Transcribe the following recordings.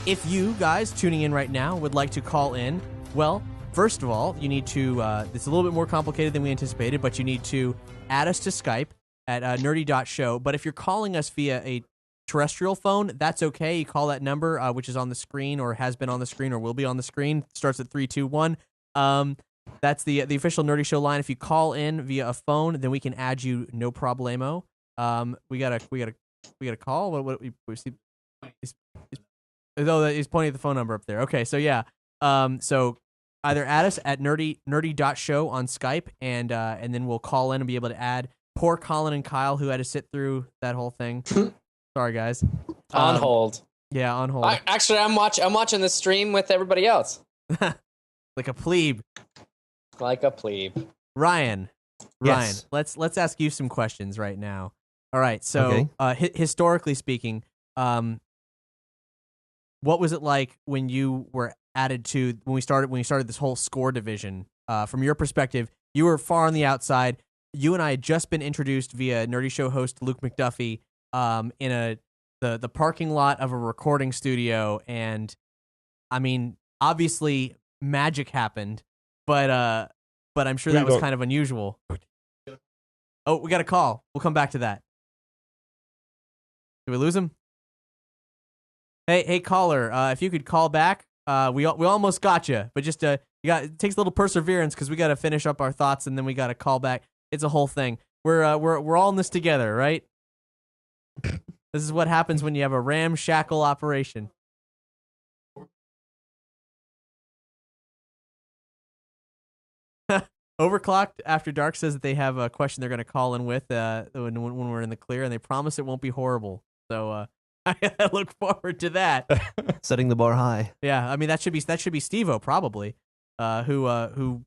If you guys tuning in right now would like to call in, well, first of all, you need to, it's a little bit more complicated than we anticipated, but you need to add us to Skype at nerdy.show. But if you're calling us via a terrestrial phone, that's okay. You call that number, which is on the screen or has been on the screen or will be on the screen. Starts at 321. That's the official Nerdy Show line. If you call in via a phone, then we can add you, no problemo. We got a call. What we see? He's pointing at the phone number up there. Okay, so yeah. So either add us at nerdy.show on Skype, and then we'll call in and be able to add poor Colin and Kyle, who had to sit through that whole thing. Sorry, guys. On hold. Yeah, on hold. Actually, I'm watching the stream with everybody else. Like a plebe. Like a plebe. Ryan, Yes. let's ask you some questions right now. All right, so historically speaking, what was it like when you were added to when we started this whole score division? From your perspective, you were far on the outside. You and I had just been introduced via Nerdy Show host Luke McDuffie in the parking lot of a recording studio, and I mean, obviously magic happened, but I'm sure that was kind of unusual. Oh, we got a call. We'll come back to that. Did we lose him? Hey, caller, if you could call back, we almost got you, but just it takes a little perseverance because we got to finish up our thoughts and then we got to call back. It's a whole thing. We're all in this together, right? This is what happens when you have a ramshackle operation. Overclocked After Dark says that they have a question they're going to call in with when we're in the clear, and they promise it won't be horrible. So I look forward to that. Setting the bar high. Yeah, I mean that should be Steve-O probably, who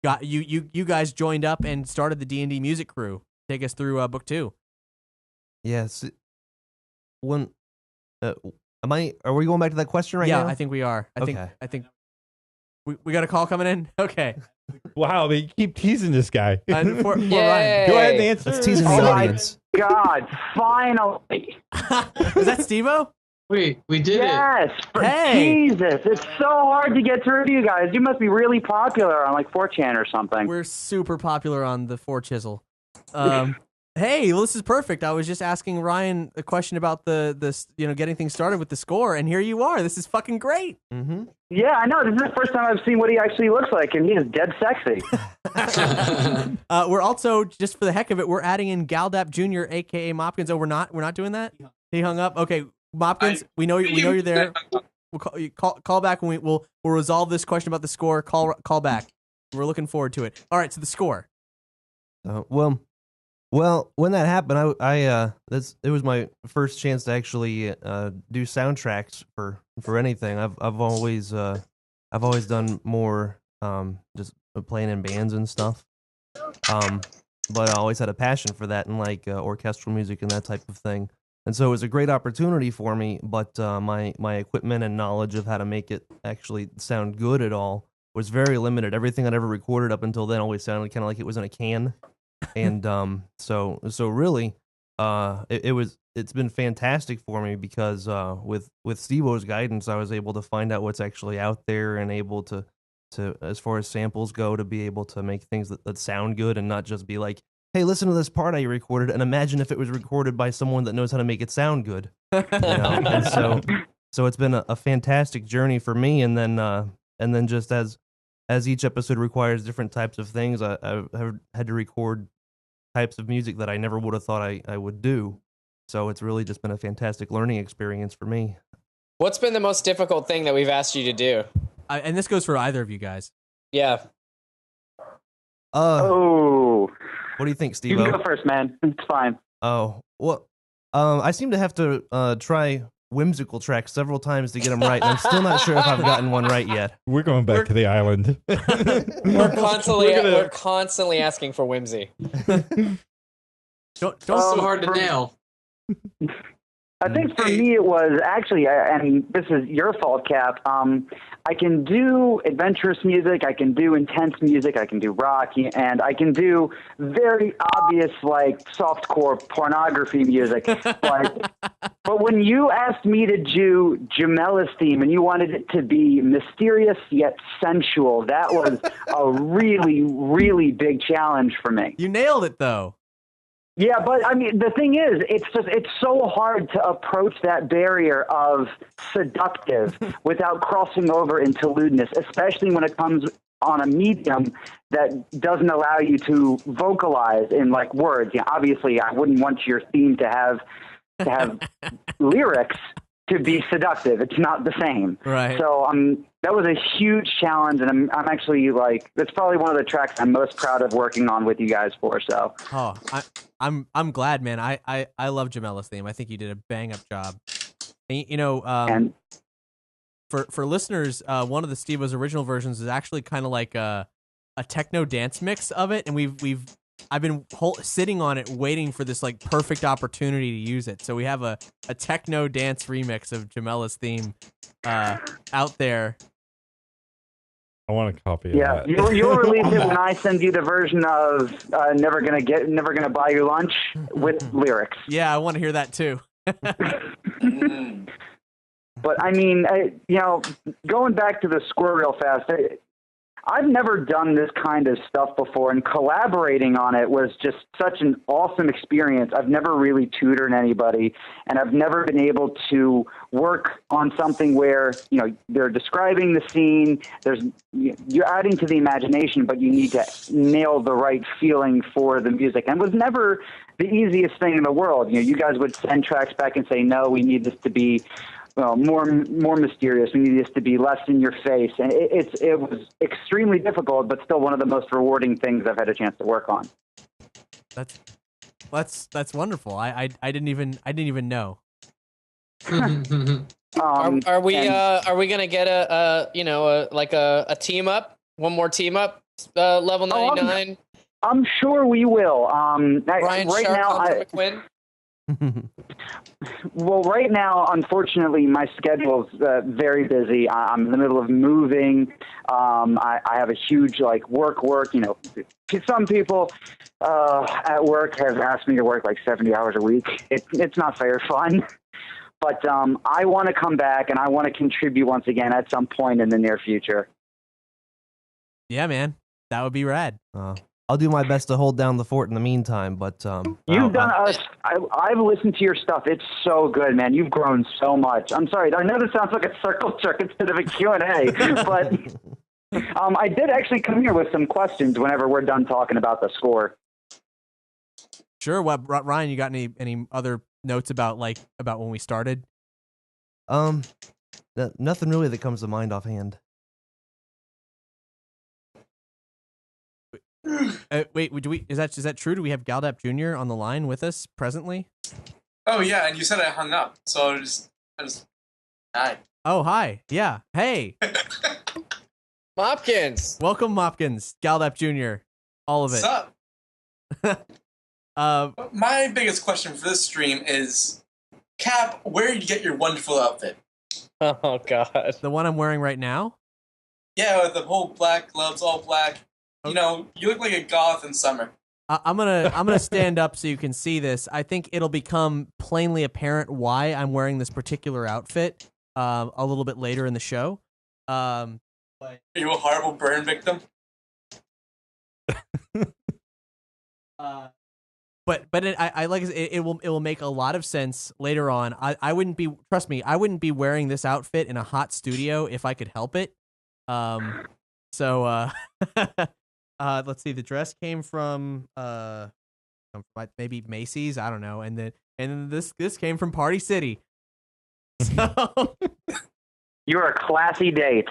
got you guys joined up and started the D&D music crew. Take us through book 2. Yes. When are we going back to that question right now? Yeah, I think we are. Okay. I think we got a call coming in. Okay. Wow, they keep teasing this guy. Ryan. Go ahead and answer. Let's tease the audience. God, finally. Is that Steve-O? We did yes. it. Hey. Jesus, it's so hard to get through to you guys. You must be really popular on like 4chan or something. We're super popular on the 4chisel. Hey, well, this is perfect. I was just asking Ryan a question about the getting things started with the score, and here you are. This is fucking great. Mm-hmm. Yeah, I know. This is the first time I've seen what he actually looks like, and he is dead sexy. We're also, just for the heck of it, we're adding in Galdap Jr., aka Mopkins. Oh, we're not doing that? He hung up. Okay, Mopkins, we know you're there. We'll call back when we'll resolve this question about the score. Call back. We're looking forward to it. All right, so the score. Well, when that happened, it was my first chance to actually do soundtracks for anything. I've always done more just playing in bands and stuff. But I always had a passion for that and like orchestral music and that type of thing. And so it was a great opportunity for me, but my equipment and knowledge of how to make it actually sound good at all was very limited. Everything I'd ever recorded up until then always sounded kind of like it was in a can. And so really, it's been fantastic for me because with Steve-O's guidance, I was able to find out what's actually out there and able to as far as samples go, to be able to make things that sound good and not just be like, hey, listen to this part I recorded and imagine if it was recorded by someone that knows how to make it sound good. And so it's been a fantastic journey for me. And then just as each episode requires different types of things, I've had to record types of music that I never would have thought I would do. So it's really just been a fantastic learning experience for me. What's been the most difficult thing that we've asked you to do? And this goes for either of you guys. Yeah. Oh. What do you think, Steve? You can go first, man. It's fine. Oh, well, I seem to have to try whimsical tracks several times to get them right, and I'm still not sure if I've gotten one right yet. We're going back to the island. We're constantly asking for whimsy. Don't so hard to nail. I think for me it was actually, and this is your fault, Cap. I can do adventurous music, I can do intense music, I can do rock, and I can do very obvious like softcore pornography music. But But when you asked me to do Jamela's theme and you wanted it to be mysterious yet sensual, that was a really, really big challenge for me. You nailed it, though. Yeah, but I mean, the thing is, it's so hard to approach that barrier of seductive without crossing over into lewdness, especially when it comes on a medium that doesn't allow you to vocalize in like words. Yeah, obviously, I wouldn't want your theme to have lyrics to be seductive. It's not the same. Right. So that was a huge challenge, and I'm actually like, that's probably one of the tracks I'm most proud of working on with you guys for. So. Oh, I'm glad, man. I love Jamela's theme. I think you did a bang up job. And, you know, for listeners, one of the Steve-O's original versions is actually kind of like a techno dance mix of it, and I've been sitting on it waiting for this like perfect opportunity to use it. So we have a techno dance remix of Jamela's theme out there. I want a copy of that. You'll release it when I send you the version of Never Gonna Buy You Lunch with lyrics. Yeah, I want to hear that too. But I mean, going back to the score real fast, I've never done this kind of stuff before, and collaborating on it was just such an awesome experience. I've never really tutored anybody, and I've never been able to work on something where, they're describing the scene, you're adding to the imagination, but you need to nail the right feeling for the music. And it was never the easiest thing in the world. You guys would send tracks back and say, no, we need this to be more mysterious. We need this to be less in your face. And it was extremely difficult, but still one of the most rewarding things I've had a chance to work on. That's wonderful. I didn't even know. Are we gonna get a team up? One more team up, level 99? I'm sure we will. Ryan right Sharp, now, McQuinn? Well, right now, unfortunately, my schedule is very busy. I'm in the middle of moving. I have a huge work. Some people at work have asked me to work 70 hours a week. It's not very fun. But I want to come back and I want to contribute once again at some point in the near future. Yeah, man, that would be rad. I'll do my best to hold down the fort in the meantime, but you've done us. I've listened to your stuff. It's so good, man. You've grown so much. I'm sorry. I know this sounds like a circle jerk instead of a Q&A, but I did actually come here with some questions whenever we're done talking about the score. Sure. What, Ryan? You got any other notes about when we started? Nothing really that comes to mind offhand. Wait, is that true? Do we have Galdap Jr. on the line with us presently? Oh yeah, and you said I hung up, so I just hi. Oh hi, yeah, hey, Mopkins, welcome Mopkins, Galdap Jr. All of it. What's up? My biggest question for this stream is, Cap, where did you get your wonderful outfit? Oh god, the one I'm wearing right now. Yeah, with the whole black gloves, all black. You look like a goth in summer. I'm gonna stand up so you can see this. I think it'll become plainly apparent why I'm wearing this particular outfit a little bit later in the show. Are you a horrible burn victim? But I like it will make a lot of sense later on. I wouldn't be, trust me, I wouldn't be wearing this outfit in a hot studio if I could help it. So let's see. The dress came from maybe Macy's. I don't know. And then this came from Party City. So you're a classy date.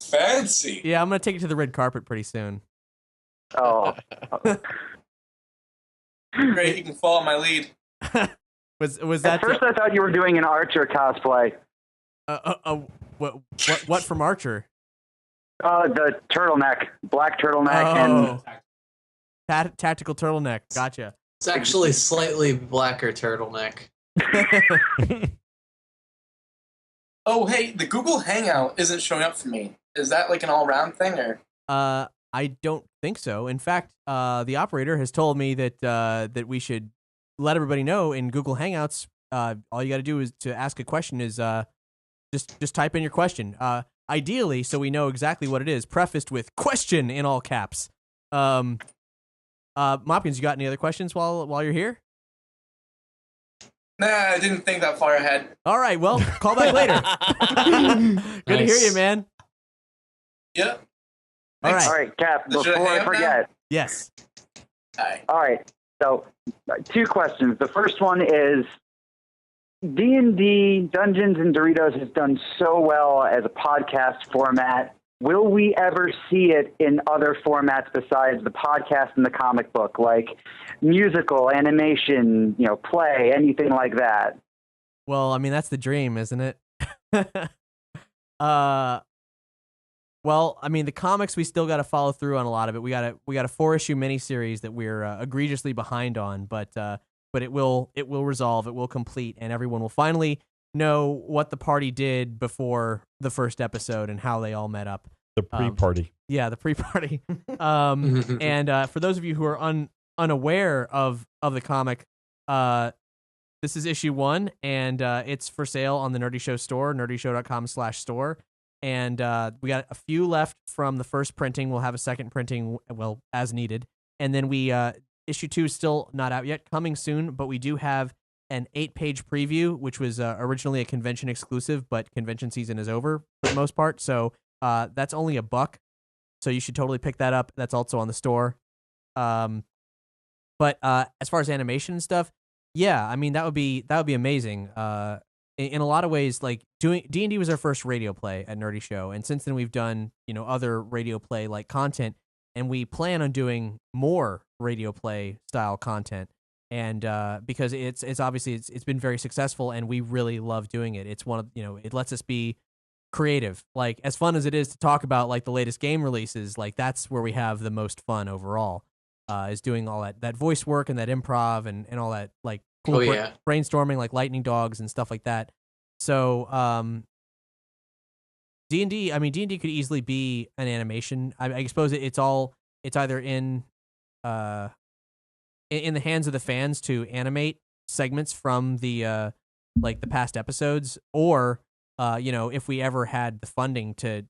Fancy. Yeah, I'm gonna take it to the red carpet pretty soon. Oh. Great. You can follow my lead. was that? At first, I thought you were doing an Archer cosplay. What from Archer? The turtleneck, black turtleneck, and tactical turtleneck. Gotcha. It's actually slightly blacker turtleneck. Oh, hey, the Google Hangout isn't showing up for me. Is that like an all-round thing, or? I don't think so. In fact, the operator has told me that we should let everybody know in Google Hangouts, all you got to do is to ask a question is just type in your question. Ideally, so we know exactly what it is, prefaced with question in all caps. Mopkins, you got any other questions while you're here? Nah, I didn't think that far ahead. All right, well, call back later. Good to hear you, man. Yep. All right, Cap, before I forget. Yes. All right, so 2 questions. The first one is, D&D, Dungeons and Doritos has done so well as a podcast format. Will we ever see it in other formats besides the podcast and the comic book, like musical, animation, play, anything like that? Well, I mean, that's the dream, isn't it? Well, I mean, the comics, we still got to follow through on a lot of it. We got a 4-issue miniseries that we're egregiously behind on, but it will resolve, it will complete, and everyone will finally know what the party did before the first episode and how they all met up. The pre-party. Yeah, the pre-party. And for those of you who are unaware of the comic, this is issue 1, and it's for sale on the Nerdy Show store, nerdyshow.com/store. And we got a few left from the first printing. We'll have a second printing, well, as needed. And then issue 2 is still not out yet, coming soon, but we do have an 8-page preview, which was originally a convention exclusive, but convention season is over for the most part. So that's only $1. So you should totally pick that up. That's also on the store. But as far as animation and stuff, yeah, I mean, that would be amazing. In a lot of ways, like doing D&D was our first radio play at Nerdy Show, and since then we've done other radio play like content, and we plan on doing more radio play style content. And because it's obviously it's been very successful, and we really love doing it. It's one of it lets us be creative. Like, as fun as it is to talk about like the latest game releases, like that's where we have the most fun overall. Is doing all that voice work and that improv and all that like cool brainstorming, like lightning dogs and stuff like that. So D&D, I mean, D&D could easily be an animation. I suppose it's either in the hands of the fans to animate segments from the like the past episodes, or if we ever had the funding to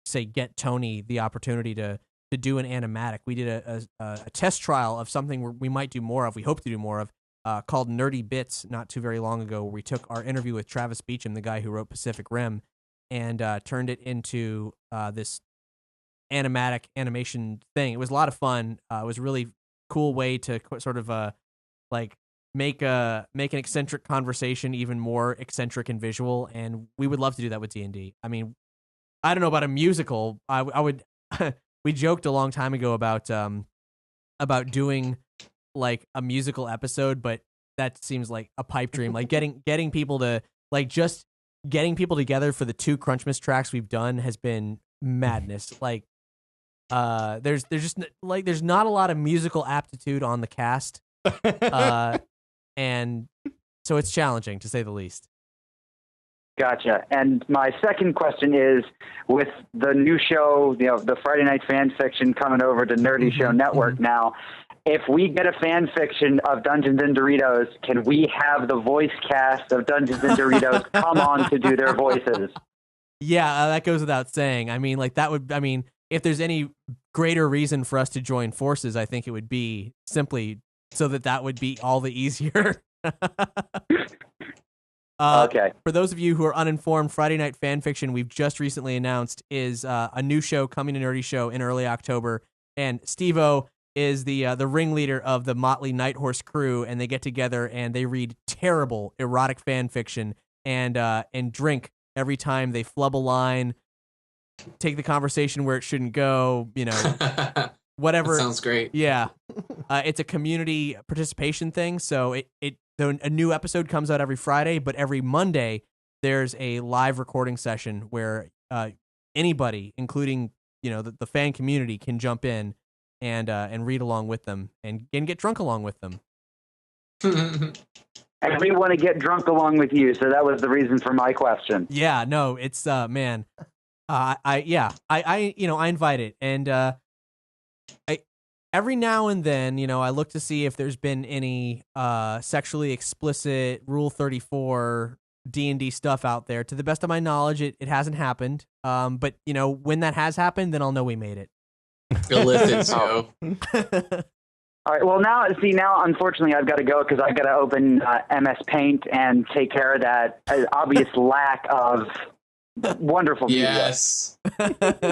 say get Tony the opportunity to do an animatic. We did a test trial of something we might do more of. We hope to do more of, called Nerdy Bits not too very long ago, where we took our interview with Travis Beecham, the guy who wrote Pacific Rim, and turned it into this animation thing. It was a lot of fun. It was a really cool way to sort of like make an eccentric conversation even more eccentric and visual, and we would love to do that with D&D. I mean, I don't know about a musical. I would we joked a long time ago about doing like a musical episode, but that seems like a pipe dream. Like getting people to just getting people together for the 2 Crunchmas tracks we've done has been madness. Like there's just like there's not a lot of musical aptitude on the cast, and so it's challenging to say the least. Gotcha. And my second question is, with the new show, the Friday Night Fan Fiction coming over to Nerdy Show Network now, if we get a fan fiction of Dungeons and Doritos, can we have the voice cast of Dungeons and Doritos come on to do their voices? Yeah, that goes without saying. I mean, like if there's any greater reason for us to join forces, I think it would be simply so that would be all the easier. Okay. For those of you who are uninformed, Friday Night Fan Fiction, we've just recently announced, is a new show coming to Nerdy Show in early October, and Steve-O is the ringleader of the Motley Night Horse crew, and they get together and they read terrible erotic fan fiction and drink every time they flub a line, take the conversation where it shouldn't go, whatever. That sounds great. Yeah. It's a community participation thing, so a new episode comes out every Friday, but every Monday there's a live recording session where anybody, including the fan community, can jump in and read along with them and get drunk along with them. And we want to get drunk along with you, so that was the reason for my question. Yeah, no, it's man, I invite it, and every now and then, I look to see if there's been any sexually explicit Rule 34 D&D stuff out there. To the best of my knowledge, it hasn't happened. But when that has happened, then I'll know we made it. Illicit, so. All right. Well, now, unfortunately, I've got to go because I've got to open MS Paint and take care of that obvious lack of wonderful media. Yes.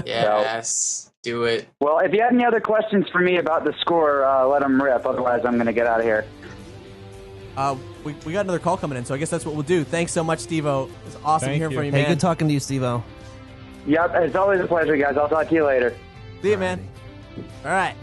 Yes. Do it. Well, if you have any other questions for me about the score, let them rip. Otherwise, I'm going to get out of here. We got another call coming in, so I guess that's what we'll do. Thanks so much, Steve-O. It's awesome hearing from you, man. Hey, good talking to you, Steve-O. Yep, it's always a pleasure, guys. I'll talk to you later. See you, man. All right.